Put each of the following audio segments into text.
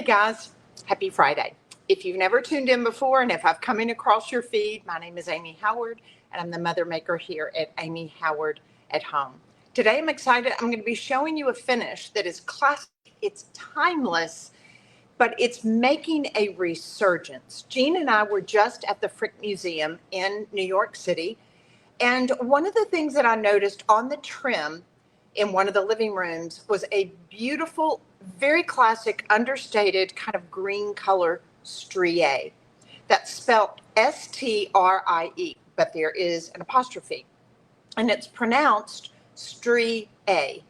guys, happy Friday. If you've never tuned in before and if I've come in across your feed, my name is Amy Howard and I'm the mother maker here at Amy Howard at Home. Today I'm excited. I'm going to be showing you a finish that is classic, it's timeless, but it's making a resurgence. Jean and I were just at the Frick Museum in New York City, and one of the things that I noticed on the trim in one of the living rooms was a beautiful, very classic, understated kind of green color Strié. That's spelled S-T-R-I-E, but there is an apostrophe, and it's pronounced Strié.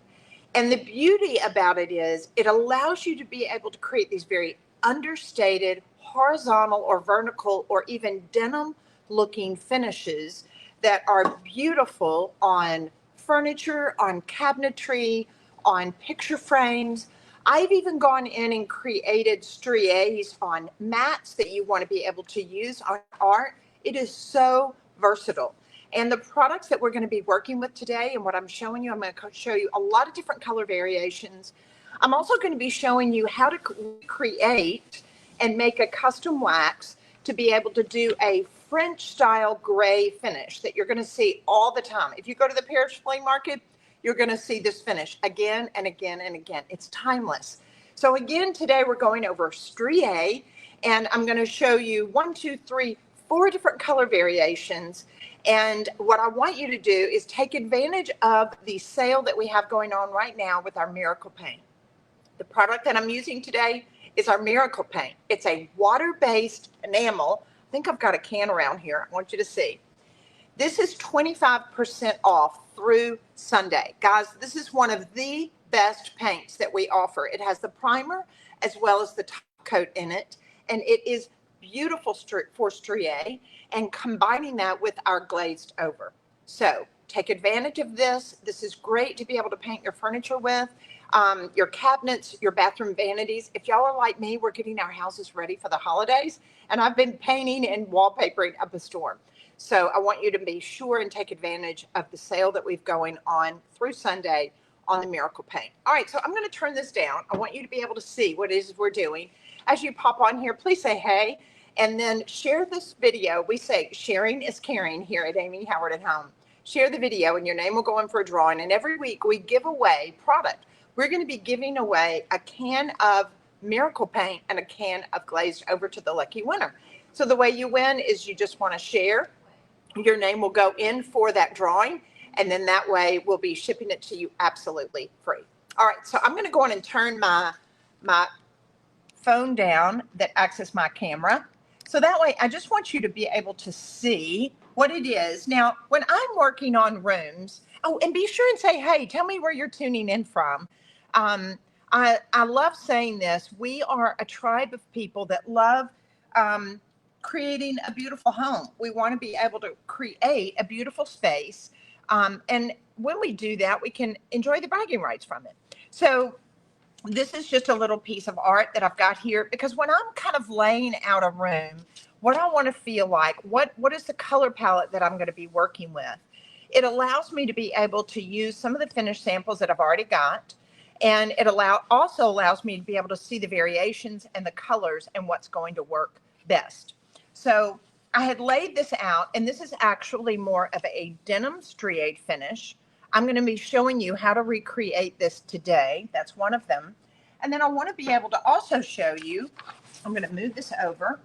And the beauty about it is it allows you to be able to create these very understated, horizontal or vertical or even denim looking finishes that are beautiful on furniture, on cabinetry, on picture frames. I've even gone in and created striés on mats that you want to be able to use on art. It is so versatile. And the products that we're going to be working with today and what I'm showing you, I'm going to show you a lot of different color variations. I'm also going to be showing you how to create and make a custom wax to be able to do a French style gray finish that you're going to see all the time. If you go to the Paris flea market, you're going to see this finish again and again and again. It's timeless. So again, today we're going over Strié, and I'm going to show you 1, 2, 3, 4 different color variations. And what I want you to do is take advantage of the sale that we have going on right now with our Miracle Paint. The product that I'm using today is our Miracle Paint. It's a water-based enamel. I think I've got a can around here. I want you to see. This is 25% off through Sunday. Guys, this is one of the best paints that we offer. It has the primer as well as the top coat in it, and it is beautiful for Strié, and combining that with our glazed over. So take advantage of this. This is great to be able to paint your furniture with, your cabinets, your bathroom vanities. If y'all are like me, we're getting our houses ready for the holidays, and I've been painting and wallpapering up a storm. So I want you to be sure and take advantage of the sale that we've going on through Sunday on the Miracle Paint. All right, so I'm going to turn this down. I want you to be able to see what it is we're doing. As you pop on here, please say hey, and then share this video. We say sharing is caring here at Amy Howard at Home. Share the video and your name will go in for a drawing, and every week we give away product. We're going to be giving away a can of Miracle Paint and a can of Glazed over to the lucky winner. So the way you win is you just want to share. Your name will go in for that drawing, and then that way we'll be shipping it to you absolutely free. All right, so I'm going to go on and turn my phone down that access my camera. So that way I just want you to be able to see what it is. Now, when I'm working on rooms, oh, and be sure and say, hey, tell me where you're tuning in from. I love saying this. We are a tribe of people that love creating a beautiful home. We want to be able to create a beautiful space. And when we do that, we can enjoy the bragging rights from it. So this is just a little piece of art that I've got here, because when I'm kind of laying out a room, what I want to feel like, what is the color palette that I'm going to be working with? It allows me to be able to use some of the finished samples that I've already got. And it also allows me to be able to see the variations and the colors and what's going to work best. So I had laid this out, and this is actually more of a denim striate finish. I'm going to be showing you how to recreate this today. That's one of them. And then I want to be able to also show you, I'm going to move this over.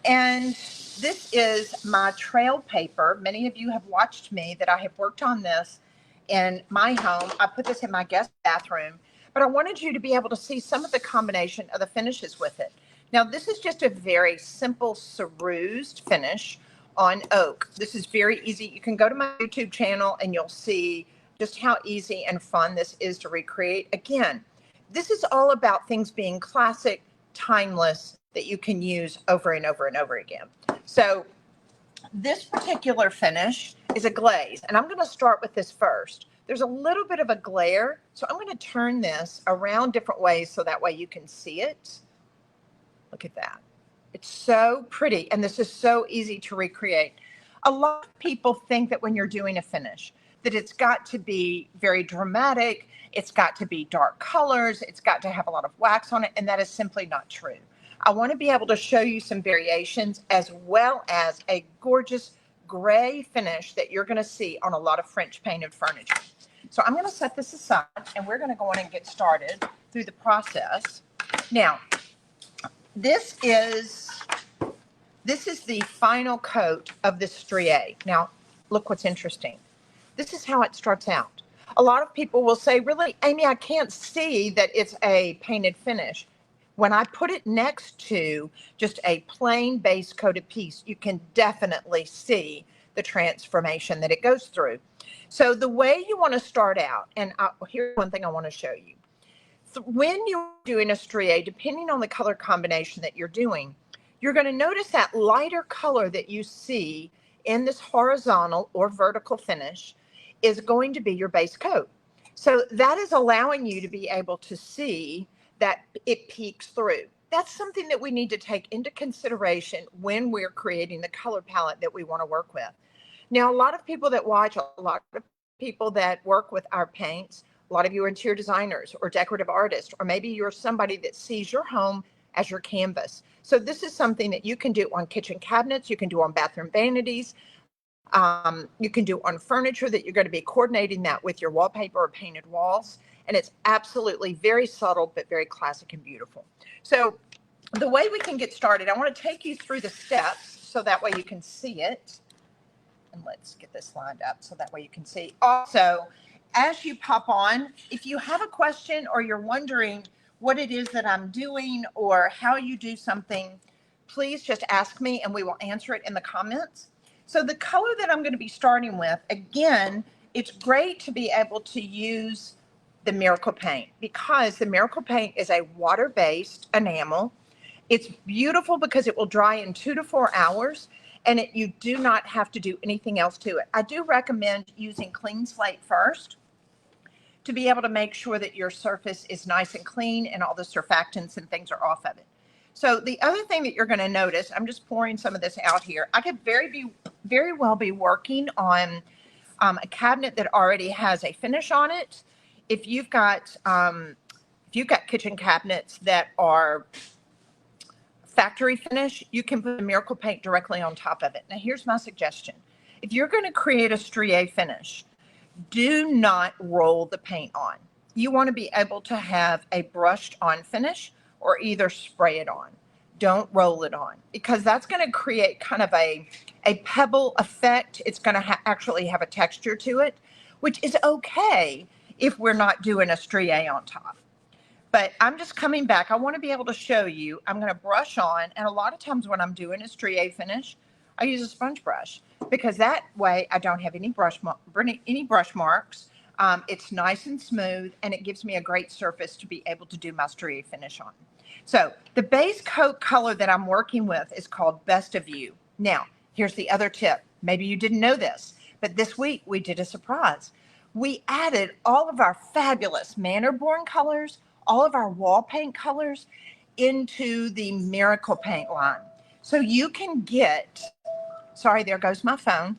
And this is my trail paper. Many of you have watched me that I have worked on this in my home. I put this in my guest bathroom, but I wanted you to be able to see some of the combination of the finishes with it. Now, this is just a very simple cerused finish on oak. This is very easy. You can go to my YouTube channel and you'll see just how easy and fun this is to recreate. Again, this is all about things being classic, timeless, that you can use over and over and over again. So this particular finish is a glaze, and I'm going to start with this first. There's a little bit of a glare, so I'm going to turn this around different ways so that way you can see it. Look at that. It's so pretty, and this is so easy to recreate. A lot of people think that when you're doing a finish, that it's got to be very dramatic. It's got to be dark colors. It's got to have a lot of wax on it. And that is simply not true. I want to be able to show you some variations as well as a gorgeous gray finish that you're going to see on a lot of French painted furniture. So I'm going to set this aside and we're going to go on and get started through the process. Now, this is the final coat of the Strié. Now, look what's interesting. This is how it starts out. A lot of people will say, really, Amy, I can't see that it's a painted finish. When I put it next to just a plain base coated piece, you can definitely see the transformation that it goes through. So the way you want to start out, and here's one thing I want to show you. When you're doing a Strié, depending on the color combination that you're doing, you're going to notice that lighter color that you see in this horizontal or vertical finish is going to be your base coat. So that is allowing you to be able to see that it peeks through. That's something that we need to take into consideration when we're creating the color palette that we want to work with. Now, a lot of people that watch, a lot of people that work with our paints, a lot of you are interior designers or decorative artists, or maybe you're somebody that sees your home as your canvas. So this is something that you can do on kitchen cabinets, you can do on bathroom vanities, you can do on furniture that you're going to be coordinating that with your wallpaper or painted walls. And it's absolutely very subtle, but very classic and beautiful. So the way we can get started, I want to take you through the steps so that way you can see it. And let's get this lined up so that way you can see. Also, as you pop on, if you have a question or you're wondering what it is that I'm doing or how you do something, please just ask me and we will answer it in the comments. So the color that I'm going to be starting with, again, it's great to be able to use the Miracle Paint because the Miracle Paint is a water-based enamel. It's beautiful because it will dry in 2 to 4 hours and you do not have to do anything else to it. I do recommend using Clean Slate first to be able to make sure that your surface is nice and clean and all the surfactants and things are off of it. So the other thing that you're going to notice, I'm just pouring some of this out here. I could very well be working on a cabinet that already has a finish on it. If you've got kitchen cabinets that are factory finish, you can put the Miracle Paint directly on top of it. Now, here's my suggestion. If you're going to create a Strié finish, do not roll the paint on. You want to be able to have a brushed on finish or either spray it on. Don't roll it on because that's going to create kind of a pebble effect. It's going to actually have a texture to it, which is okay if we're not doing a Strié on top. But I'm just coming back. I want to be able to show you. I'm going to brush on. And a lot of times when I'm doing a Strié finish, I use a sponge brush because that way I don't have any brush marks. It's nice and smooth and it gives me a great surface to be able to do my Strié finish on. So the base coat color that I'm working with is called Best of You. Now, here's the other tip. Maybe you didn't know this, but this week we did a surprise. We added all of our fabulous Manor-born colors, all of our wall paint colors into the Miracle Paint line. So you can get, sorry, there goes my phone.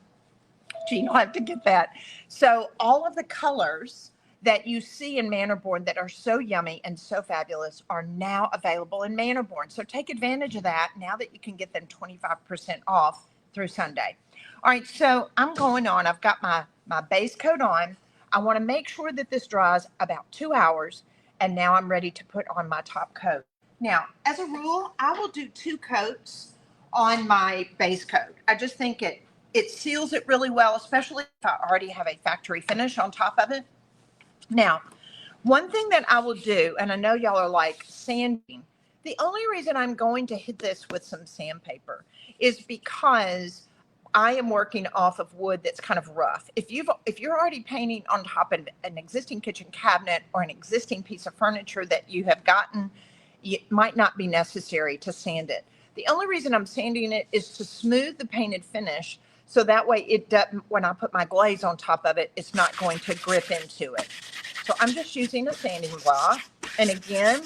Gene will have to get that. So all of the colors that you see in Manor-born that are so yummy and so fabulous are now available in Manor-born. So take advantage of that now that you can get them 25% off through Sunday. All right, so I'm going on. I've got my base coat on. I want to make sure that this dries about 2 hours. And now I'm ready to put on my top coat. Now, as a rule, I will do 2 coats on my base coat. I just think it seals it really well, especially if I already have a factory finish on top of it. Now, one thing that I will do, and I know y'all are like sanding, the only reason I'm going to hit this with some sandpaper is because I am working off of wood that's kind of rough. If you're already painting on top of an existing kitchen cabinet or an existing piece of furniture that you have gotten, it might not be necessary to sand it. The only reason I'm sanding it is to smooth the painted finish so that way it doesn't, when I put my glaze on top of it, it's not going to grip into it. So I'm just using a sanding block. And again,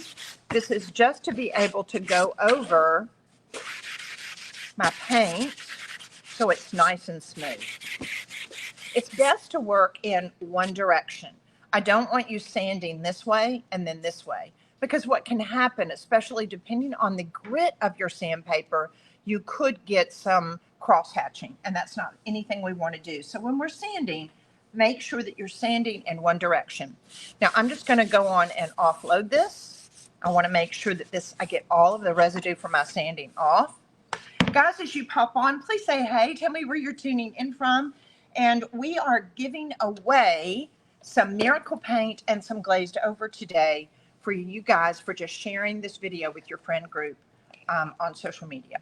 this is just to be able to go over my paint so it's nice and smooth. it's best to work in one direction. I don't want you sanding this way and then this way, because what can happen, especially depending on the grit of your sandpaper, you could get some cross-hatching, and that's not anything we want to do. So when we're sanding, make sure that you're sanding in one direction. Now I'm just going to go on and offload this. I want to make sure that I get all of the residue from my sanding off. Guys, as you pop on, please say hey, tell me where you're tuning in from. And we are giving away some Miracle Paint and some Glazed over today for you guys for just sharing this video with your friend group on social media.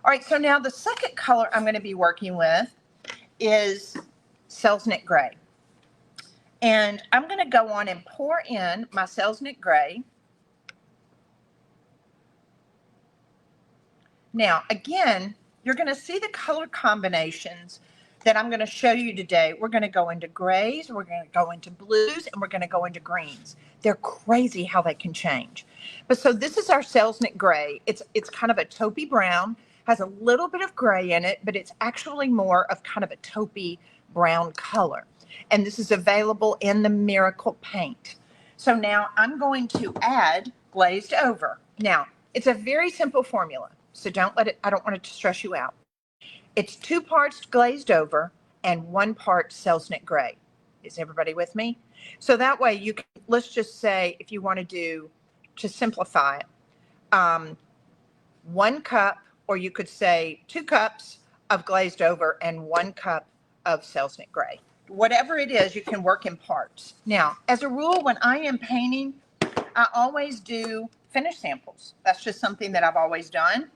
All right, so now the second color I'm going to be working with is Selznick Gray. And I'm going to go on and pour in my Selznick Gray. Now, again, you're going to see the color combinations that I'm going to show you today. We're going to go into grays, we're going to go into blues, and we're going to go into greens. They're crazy how they can change. But so this is our Selznick Gray. It's kind of a taupey brown, has a little bit of gray in it, but it's actually more of kind of a taupey brown color. And this is available in the Miracle Paint. So now I'm going to add Glazed over. Now, it's a very simple formula. So I don't want it to stress you out. It's 2 parts glazed over and 1 part Selznick Gray. Is everybody with me? So that way you can, let's just say if you want to simplify it, 1 cup, or you could say 2 cups of glazed over and 1 cup of Selznick Gray. Whatever it is, you can work in parts. Now, as a rule, when I am painting, I always do finish samples. That's just something that I've always done.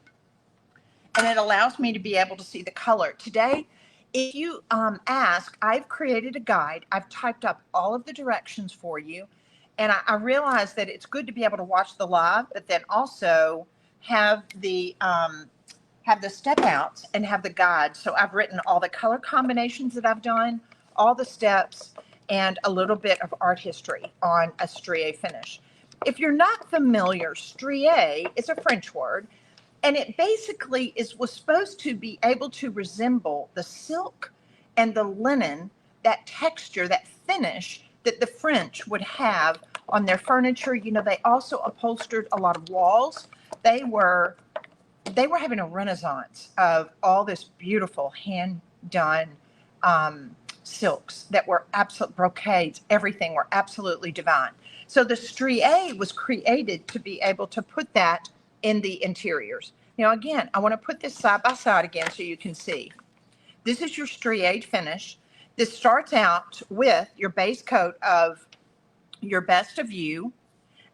And it allows me to be able to see the color. Today, if you ask, I've created a guide. I've typed up all of the directions for you. And I realize that it's good to be able to watch the live, but then also have the step outs and have the guide. So I've written all the color combinations that I've done, all the steps, and a little bit of art history on a strié finish. If you're not familiar, strié is a French word. And it basically was supposed to be able to resemble the silk and the linen, that texture, that finish that the French would have on their furniture. You know, they also upholstered a lot of walls. They were having a renaissance of all this beautiful hand-done silks that were absolute brocades. Everything were absolutely divine. So the strié was created to be able to put that in the interiors. Now, again, I want to put this side by side again so you can see. This is your strié finish. This starts out with your base coat of your Best of You,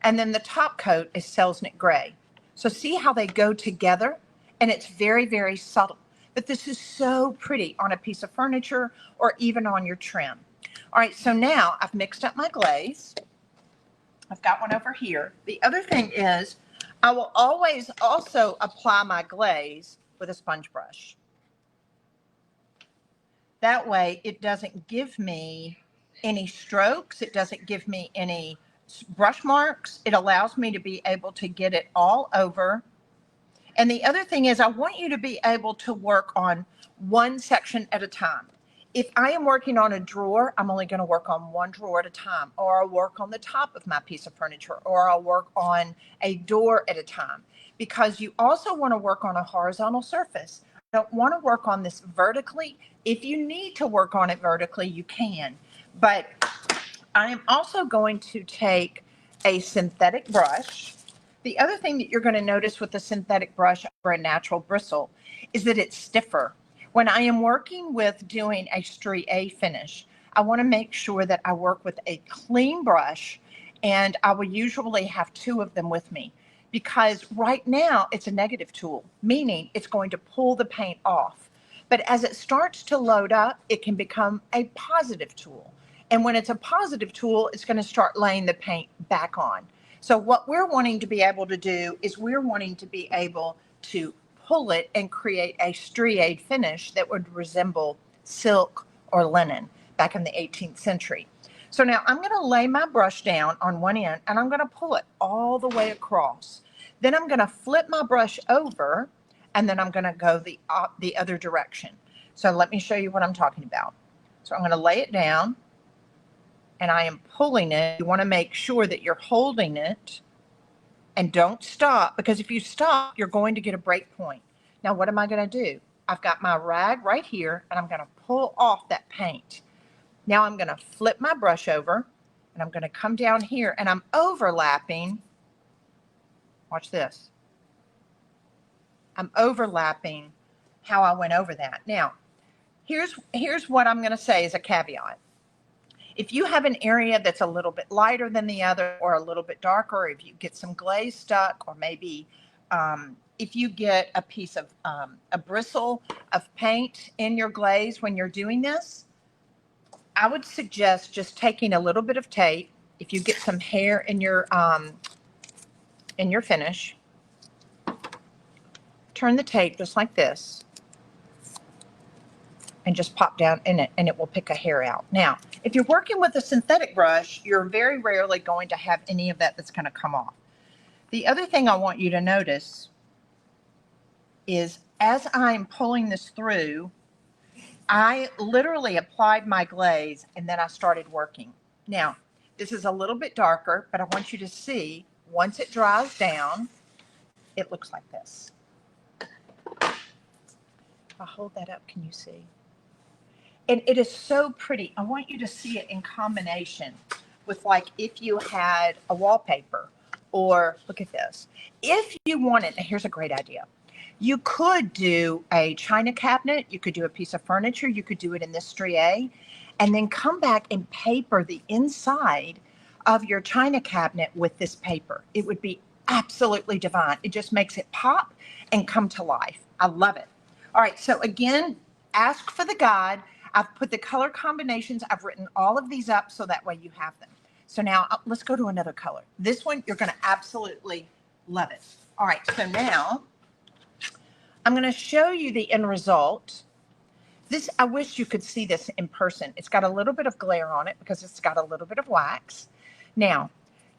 and then the top coat is Selznick Gray. So see how they go together? And it's very, very subtle. But this is so pretty on a piece of furniture or even on your trim. All right, so now I've mixed up my glaze. I've got one over here. The other thing is, I will always also apply my glaze with a sponge brush. That way it doesn't give me any strokes. It doesn't give me any brush marks. It allows me to be able to get it all over. And the other thing is I want you to be able to work on one section at a time. If I am working on a drawer, I'm only going to work on one drawer at a time, or I'll work on the top of my piece of furniture, or I'll work on a door at a time, because you also want to work on a horizontal surface. You don't want to work on this vertically. If you need to work on it vertically, you can. But I am also going to take a synthetic brush. The other thing that you're going to notice with the synthetic brush over a natural bristle is that it's stiffer. When I am working with doing a strié finish, I want to make sure that I work with a clean brush, and I will usually have 2 of them with me, because right now it's a negative tool, meaning it's going to pull the paint off. But as it starts to load up, it can become a positive tool. And when it's a positive tool, it's going to start laying the paint back on. So what we're wanting to be able to do is we're wanting to be able to pull it and create a striated finish that would resemble silk or linen back in the 18th century. So now I'm going to lay my brush down on one end and I'm going to pull it all the way across. Then I'm going to flip my brush over and then I'm going to go the other direction. So let me show you what I'm talking about. So I'm going to lay it down, and I am pulling it. You want to make sure that you're holding it and don't stop, because if you stop, you're going to get a break point. Now, what am I going to do? I've got my rag right here, and I'm going to pull off that paint. Now I'm going to flip my brush over, and I'm going to come down here, and I'm overlapping. Watch this. I'm overlapping how I went over that. Now, here's what I'm going to say as a caveat. If you have an area that's a little bit lighter than the other, or a little bit darker, or if you get some glaze stuck, or maybe if you get a piece of a bristle of paint in your glaze when you're doing this, I would suggest just taking a little bit of tape. If you get some hair in your finish, turn the tape just like this, and just pop down in it, and it will pick a hair out. Now, if you're working with a synthetic brush, you're very rarely going to have any of that that's going to come off. The other thing I want you to notice is as I'm pulling this through, I literally applied my glaze and then I started working. Now, this is a little bit darker, but I want you to see, once it dries down, it looks like this. If I hold that up, can you see? And it is so pretty. I want you to see it in combination with, like, if you had a wallpaper, or look at this. If you wanted, here's a great idea. You could do a china cabinet. You could do a piece of furniture. You could do it in this strié, and then come back and paper the inside of your china cabinet with this paper. It would be absolutely divine. It just makes it pop and come to life. I love it. All right. So again, ask for the guide. I've put the color combinations. I've written all of these up so that way you have them. So now let's go to another color. This one, you're going to absolutely love it. All right. So now I'm going to show you the end result. This, I wish you could see this in person. It's got a little bit of glare on it because it's got a little bit of wax. Now,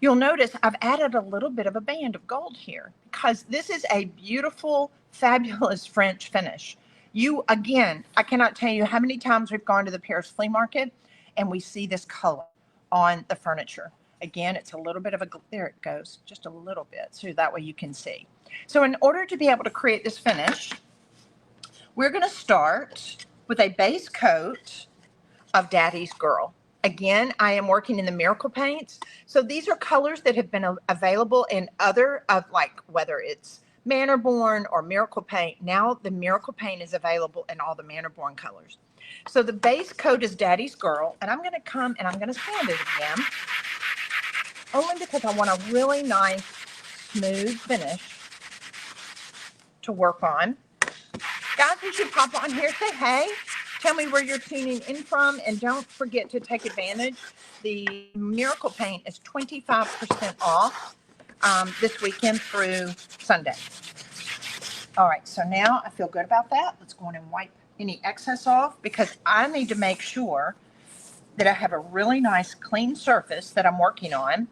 you'll notice I've added a little bit of a band of gold here because this is a beautiful, fabulous French finish. Again, I cannot tell you how many times we've gone to the Paris flea market and we see this color on the furniture. Again, it's a little bit of there it goes, just a little bit, so that way you can see. So in order to be able to create this finish, we're going to start with a base coat of Daddy's Girl. Again, I am working in the Miracle Paints. So these are colors that have been available in other, like whether it's Manor-Born or Miracle Paint. Now the Miracle Paint is available in all the Manor-Born colors. So the base coat is Daddy's Girl, and I'm going to come and I'm going to sand it again, only because I want a really nice, smooth finish to work on. Guys, as you pop on here, say hey. Tell me where you're tuning in from, and don't forget to take advantage. The Miracle Paint is 25% off this weekend through Sunday. All right, so now I feel good about that. Let's go in and wipe any excess off because I need to make sure that I have a really nice clean surface that I'm working on.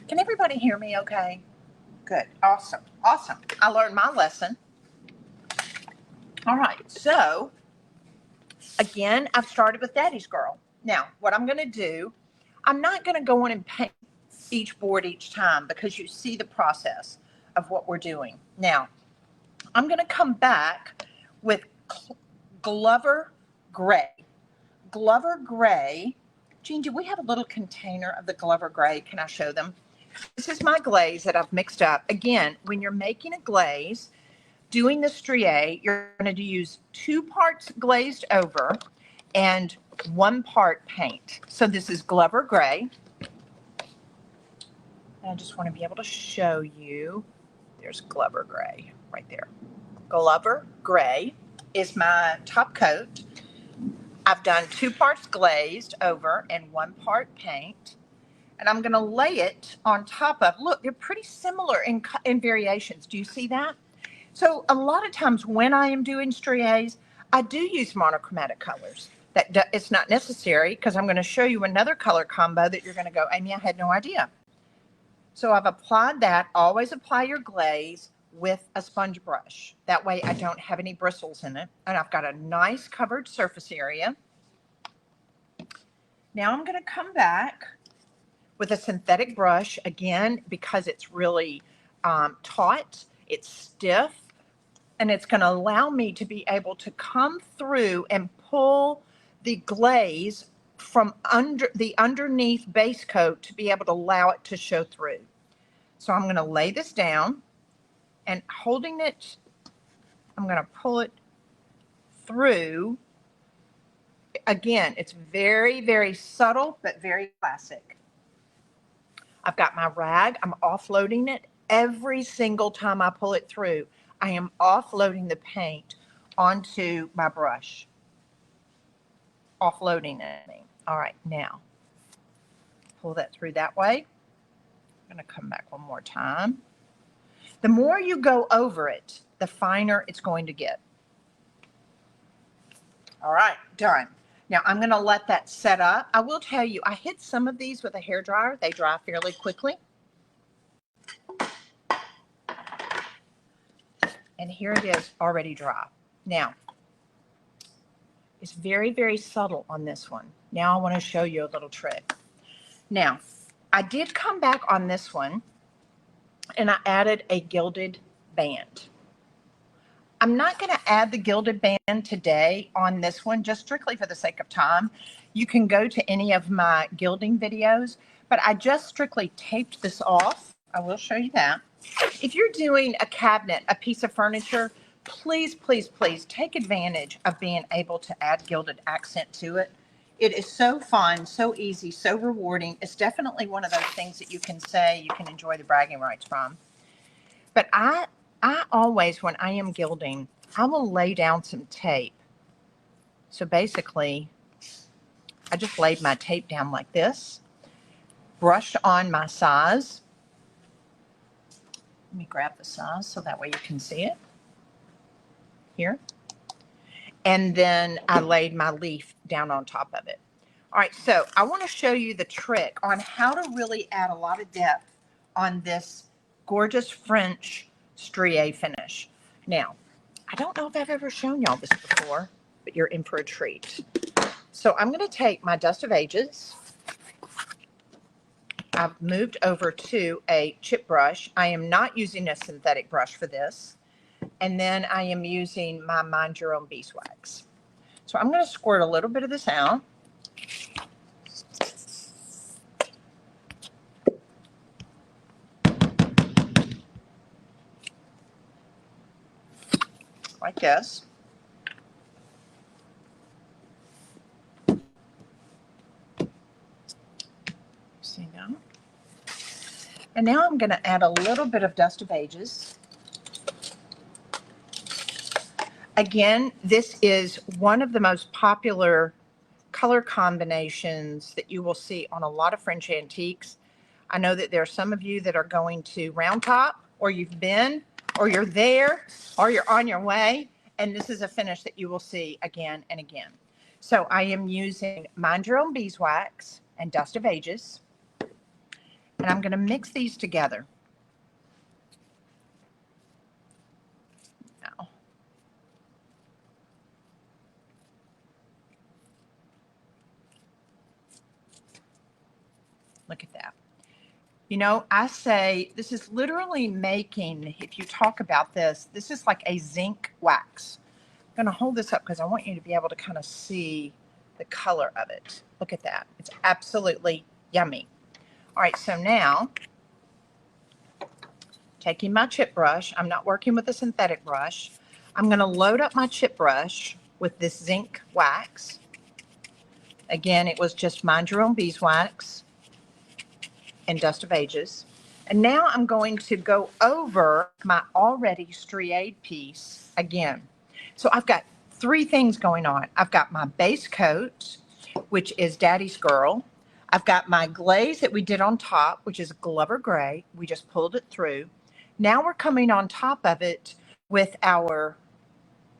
Can everybody hear me okay? Good, awesome, awesome. I learned my lesson. All right, so again, I've started with Daddy's Girl. Now, what I'm going to do, I'm not going to go in and paint each board each time because you see the process of what we're doing. Now, I'm going to come back with Glover Gray. Glover Gray. Jean, do we have a little container of the Glover Gray? Can I show them? This is my glaze that I've mixed up. Again, when you're making a glaze, doing the strié, you're going to use 2 parts glazed over and 1 part paint. So this is Glover Gray. And I just want to be able to show you. There's Glover Gray right there. Glover Gray is my top coat. I've done 2 parts glazed over and 1 part paint. And I'm going to lay it on top of, look, they're pretty similar in variations. Do you see that? So a lot of times when I am doing striés, I do use monochromatic colors. It's not necessary because I'm going to show you another color combo that you're going to go, Amy, I had no idea. So I've applied that. Always apply your glaze with a sponge brush. That way I don't have any bristles in it. And I've got a nice covered surface area. Now I'm going to come back with a synthetic brush again because it's really taut, it's stiff, and it's going to allow me to be able to come through and pull the glaze from under the underneath base coat to be able to allow it to show through. So I'm going to lay this down and holding it, I'm going to pull it through. Again, it's very, very subtle, but very classic. I've got my rag. I'm offloading it every single time I pull it through. I am offloading the paint onto my brush. Offloading it. All right, now pull that through that way. I'm going to come back one more time. The more you go over it, the finer it's going to get. All right, done. Now I'm going to let that set up. I will tell you, I hit some of these with a hairdryer. They dry fairly quickly. And here it is, already dry. Now, it's very, very subtle on this one. Now I want to show you a little trick. Now, I did come back on this one and I added a gilded band. I'm not going to add the gilded band today on this one, just strictly for the sake of time. You can go to any of my gilding videos, but I just strictly taped this off. I will show you that. If you're doing a cabinet, a piece of furniture, please, please, please take advantage of being able to add gilded accent to it. It is so fun, so easy, so rewarding. It's definitely one of those things that you can say you can enjoy the bragging rights from. But I always, when I am gilding, I will lay down some tape. So basically, I just laid my tape down like this, brushed on my size. Let me grab the size so that way you can see it here. And then I laid my leaf down on top of it. All right, so I want to show you the trick on how to really add a lot of depth on this gorgeous French strié finish. Now, I don't know if I've ever shown y'all this before, but you're in for a treat. So I'm going to take my Dust of Ages. I've moved over to a chip brush. I am not using a synthetic brush for this. And then I am using my Mind Your Own Beeswax. So I'm going to squirt a little bit of this out. Like this. See now? And now I'm going to add a little bit of Dust of Ages. Again, this is one of the most popular color combinations that you will see on a lot of French antiques. I know that there are some of you that are going to Round Top, or you've been, or you're there, or you're on your way, and this is a finish that you will see again and again. So I am using Mind Your Own Beeswax and Dust of Ages, and I'm going to mix these together. Now, look at that. You know, I say this is literally making, if you talk about this, this is like a zinc wax. I'm going to hold this up because I want you to be able to kind of see the color of it. Look at that. It's absolutely yummy. All right, so now, taking my chip brush, I'm not working with a synthetic brush. I'm going to load up my chip brush with this zinc wax. Again, it was just Mind Your Own Beeswax and Dust of Ages. And now I'm going to go over my already strié piece again. So I've got three things going on. I've got my base coat, which is Daddy's Girl. I've got my glaze that we did on top, which is Glover Gray. We just pulled it through. Now we're coming on top of it with our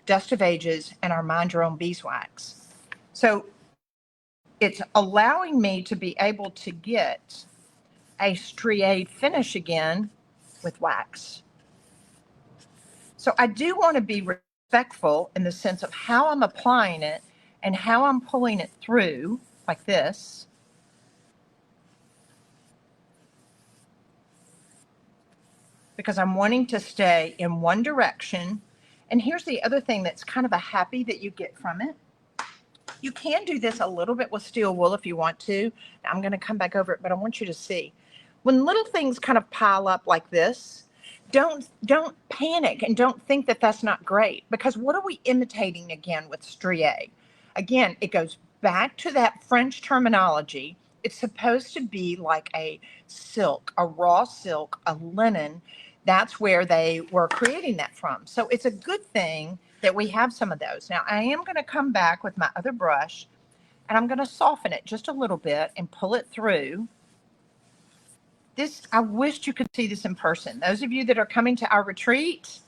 Dust of Ages and our Mind Your Own Beeswax. So it's allowing me to be able to get a strié finish again with wax. So I do want to be respectful in the sense of how I'm applying it and how I'm pulling it through like this. Because I'm wanting to stay in one direction. And here's the other thing that's kind of a happy that you get from it. You can do this a little bit with steel wool if you want to. I'm going to come back over it, but I want you to see. When little things kind of pile up like this, don't panic and don't think that that's not great, because what are we imitating again with strié? Again, it goes back to that French terminology. It's supposed to be like a silk, a raw silk, a linen. That's where they were creating that from. So it's a good thing that we have some of those. Now I am going to come back with my other brush and I'm going to soften it just a little bit and pull it through. This, I wished you could see this in person. Those of you that are coming to our retreat,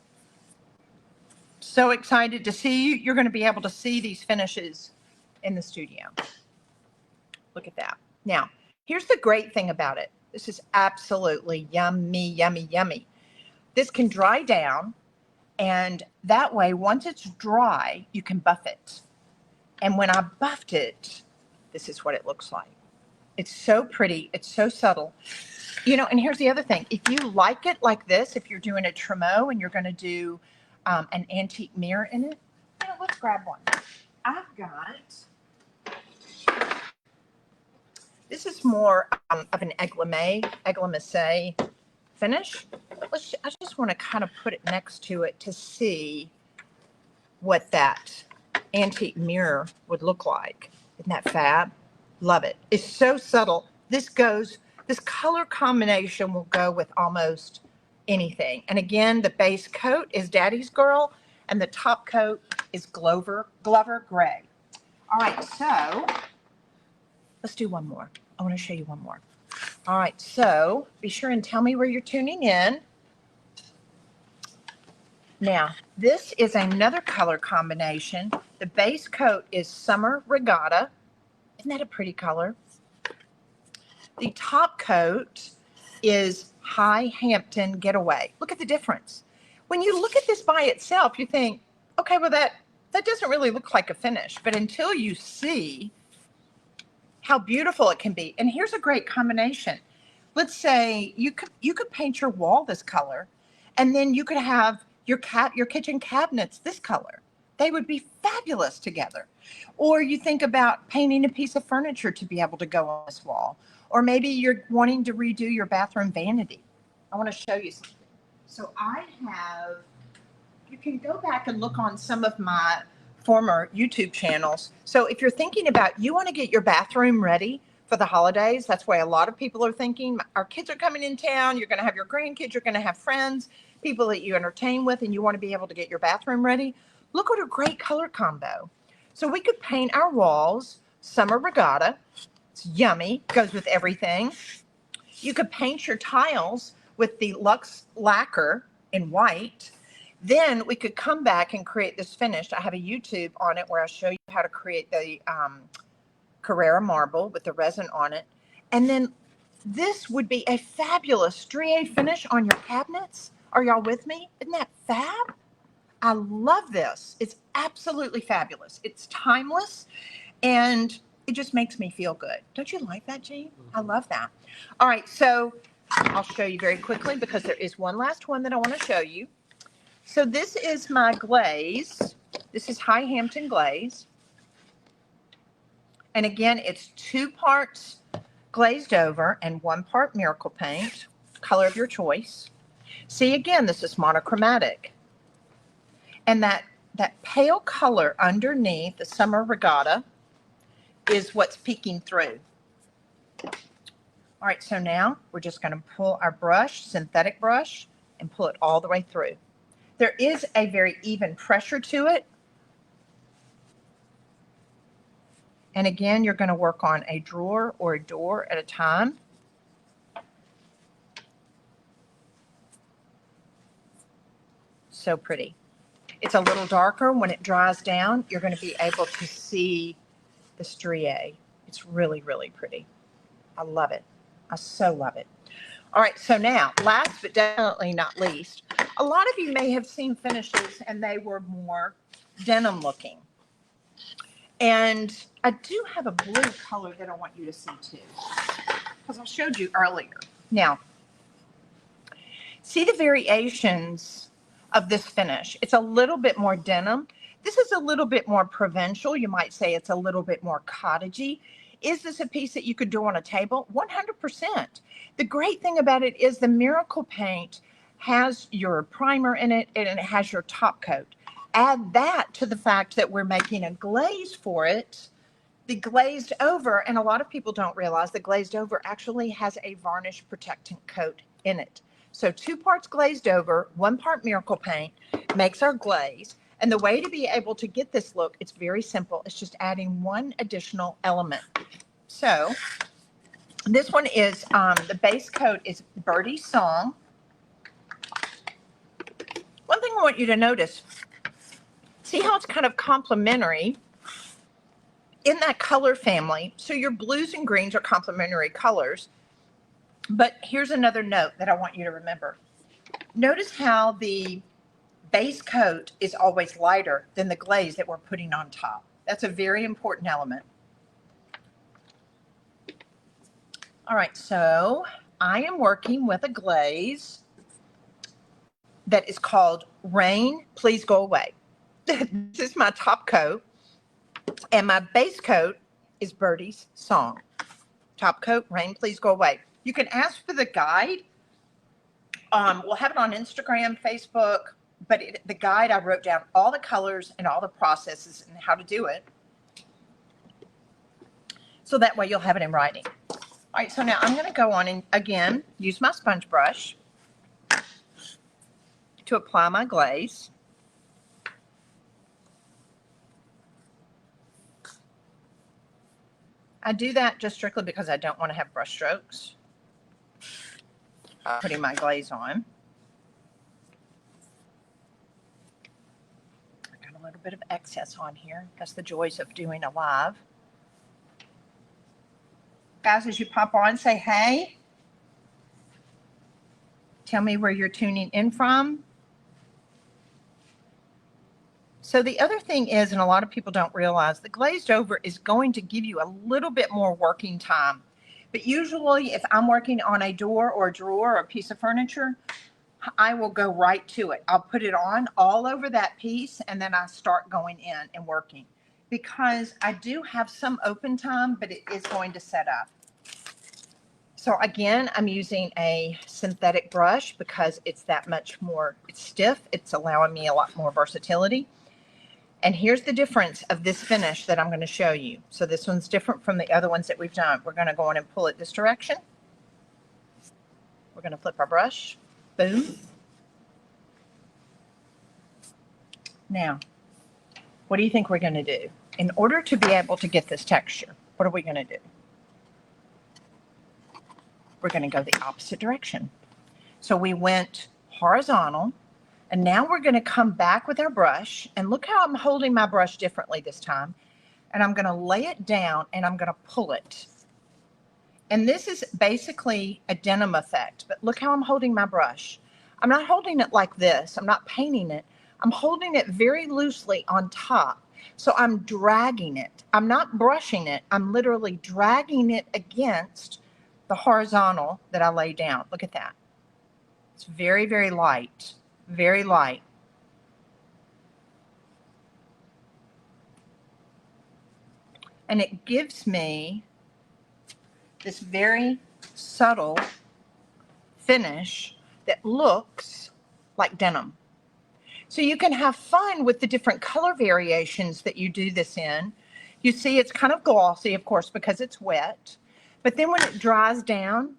so excited to see you. You're going to be able to see these finishes in the studio. Look at that. Now, here's the great thing about it. This is absolutely yummy, yummy, yummy. This can dry down, and that way, once it's dry, you can buff it. And when I buffed it, this is what it looks like. It's so pretty. It's so subtle. You know, and here's the other thing. If you like it like this, if you're doing a tremor and you're going to do an antique mirror in it, you know, let's grab one. I've got, this is more of an eglamasse finish. I just want to kind of put it next to it to see what that antique mirror would look like. Isn't that fab? Love it. It's so subtle. This color combination will go with almost anything. And again, the base coat is Daddy's Girl and the top coat is Glover Gray. All right, so let's do one more. I want to show you one more. All right, so be sure and tell me where you're tuning in. Now, this is another color combination. The base coat is Summer Regatta. Isn't that a pretty color? The top coat is High Hampton Getaway. Look at the difference. When you look at this by itself, you think, okay, well, that doesn't really look like a finish. But until you see how beautiful it can be. And here's a great combination. Let's say you could paint your wall this color, and then you could have your kitchen cabinets this color. They would be fabulous together. Or you think about painting a piece of furniture to be able to go on this wall. Or maybe you're wanting to redo your bathroom vanity. I want to show you something. So you can go back and look on some of my former YouTube channels. So if you're thinking about, you want to get your bathroom ready for the holidays, that's why a lot of people are thinking, our kids are coming in town, you're going to have your grandkids, you're going to have friends, people that you entertain with, and you want to be able to get your bathroom ready. Look what a great color combo. So we could paint our walls Summer Regatta. It's yummy, goes with everything. You could paint your tiles with the Luxe Lacquer in white. Then we could come back and create this finish. I have a YouTube on it where I show you how to create the Carrara marble with the resin on it. And then this would be a fabulous strié finish on your cabinets. Are y'all with me? Isn't that fab? I love this. It's absolutely fabulous. It's timeless, and it just makes me feel good. Don't you like that, Jean? I love that. All right, so I'll show you very quickly because there is one last one that I want to show you. So this is my glaze. This is High Hampton glaze. And again, it's 2 parts glazed over and 1 part miracle paint, color of your choice. See, again, this is monochromatic. And that pale color underneath the Summer Regatta is what's peeking through. All right, so now we're just going to pull our brush, synthetic brush, and pull it all the way through. There is a very even pressure to it. And again, you're going to work on a drawer or a door at a time. So pretty. It's a little darker. When it dries down, you're going to be able to see the strié. It's really, really pretty. I love it. I so love it. All right, so now, last but definitely not least, a lot of you may have seen finishes and they were more denim looking. And I do have a blue color that I want you to see too, because I showed you earlier. Now, see the variations of this finish. It's a little bit more denim. This is a little bit more provincial. You might say it's a little bit more cottagey. Is this a piece that you could do on a table? 100%. The great thing about it is the Miracle Paint has your primer in it and it has your top coat. Add that to the fact that we're making a glaze for it. The glazed over, and a lot of people don't realize the glazed over actually has a varnish protectant coat in it. So 2 parts glazed over, 1 part Miracle Paint makes our glaze. And the way to be able to get this look, it's very simple. It's just adding 1 additional element. So this one is, the base coat is Birdie's Song. One thing I want you to notice, see how it's kind of complementary in that color family. So your blues and greens are complementary colors. But here's another note that I want you to remember. Notice how the base coat is always lighter than the glaze that we're putting on top. That's a very important element. All right, so I am working with a glaze that is called Rain, Please Go Away. This is my top coat, and my base coat is Birdie's Song. Top coat, Rain, Please Go Away. You can ask for the guide. We'll have it on Instagram, Facebook, but the guide, I wrote down all the colors and all the processes and how to do it. So that way you'll have it in writing. All right, so now I'm going to go on and, again, use my sponge brush to apply my glaze. I do that just strictly because I don't want to have brush strokes. Putting my glaze on. I got a little bit of excess on here. That's the joys of doing a live. Guys, as you pop on, say hey. Tell me where you're tuning in from. So the other thing is, and a lot of people don't realize, the glazed over is going to give you a little bit more working time. But usually if I'm working on a door or a drawer or a piece of furniture, I will go right to it. I'll put it on all over that piece and then I start going in and working, because I do have some open time, but it is going to set up. So again, I'm using a synthetic brush because it's that much more, it's stiff. It's allowing me a lot more versatility. And here's the difference of this finish that I'm going to show you. So this one's different from the other ones that we've done. We're going to go on and pull it this direction. We're going to flip our brush. Boom. Now, what do you think we're going to do? In order to be able to get this texture, what are we going to do? We're going to go the opposite direction. So we went horizontal. And now we're going to come back with our brush, and look how I'm holding my brush differently this time. And I'm going to lay it down and I'm going to pull it. And this is basically a denim effect, but look how I'm holding my brush. I'm not holding it like this. I'm not painting it. I'm holding it very loosely on top. So I'm dragging it. I'm not brushing it. I'm literally dragging it against the horizontal that I lay down. Look at that. It's very, very light. Very light. And it gives me this very subtle finish that looks like denim. So you can have fun with the different color variations that you do this in. You see it's kind of glossy, of course, because it's wet. But then when it dries down,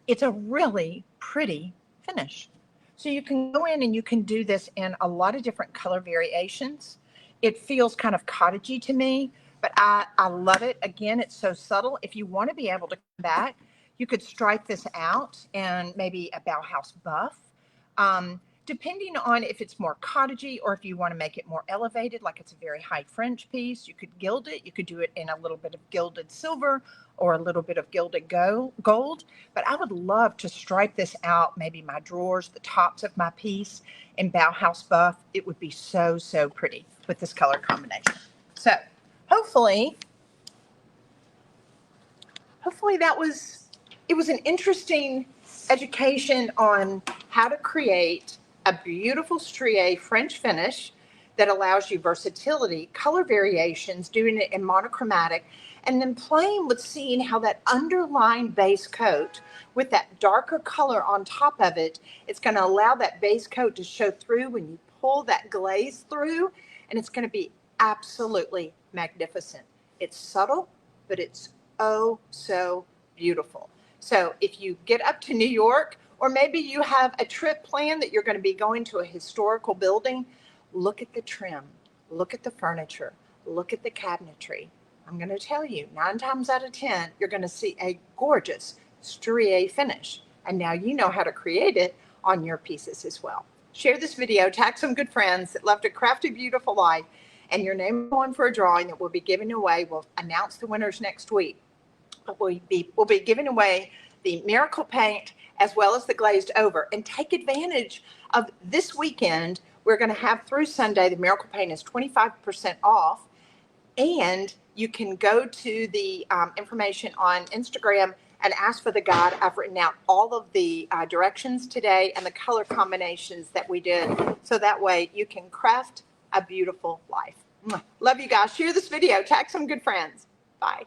it's a really pretty finish. So you can go in and you can do this in a lot of different color variations. It feels kind of cottagey to me, but I love it. Again, it's so subtle. If you want to be able to come back, you could stripe this out and maybe a Bauhaus buff. depending on if it's more cottagey or if you want to make it more elevated, like it's a very high French piece, you could gild it. You could do it in a little bit of gilded silver or a little bit of gilded gold. But I would love to stripe this out, maybe my drawers, the tops of my piece in Bauhaus Buff. It would be so, so pretty with this color combination. So hopefully it was an interesting education on how to create a beautiful strié French finish that allows you versatility, color variations, doing it in monochromatic, and then playing with seeing how that underlying base coat with that darker color on top of it, it's going to allow that base coat to show through when you pull that glaze through, and it's going to be absolutely magnificent. It's subtle, but it's oh so beautiful. So if you get up to New York, or maybe you have a trip planned that you're going to be going to a historical building, look at the trim, look at the furniture, look at the cabinetry. I'm going to tell you, 9 times out of 10, you're going to see a gorgeous strié finish. And now you know how to create it on your pieces as well. Share this video, tag some good friends that love to craft a beautiful life, and your name will go on for a drawing that we'll be giving away. We'll announce the winners next week. We'll be giving away the Miracle Paint as well as the glazed over. And take advantage of this weekend. We're going to have through Sunday, the Miracle Paint is 25% off. And you can go to the information on Instagram and ask for the guide. I've written out all of the directions today and the color combinations that we did. So that way you can craft a beautiful life. Love you guys. Share this video. Tag some good friends. Bye.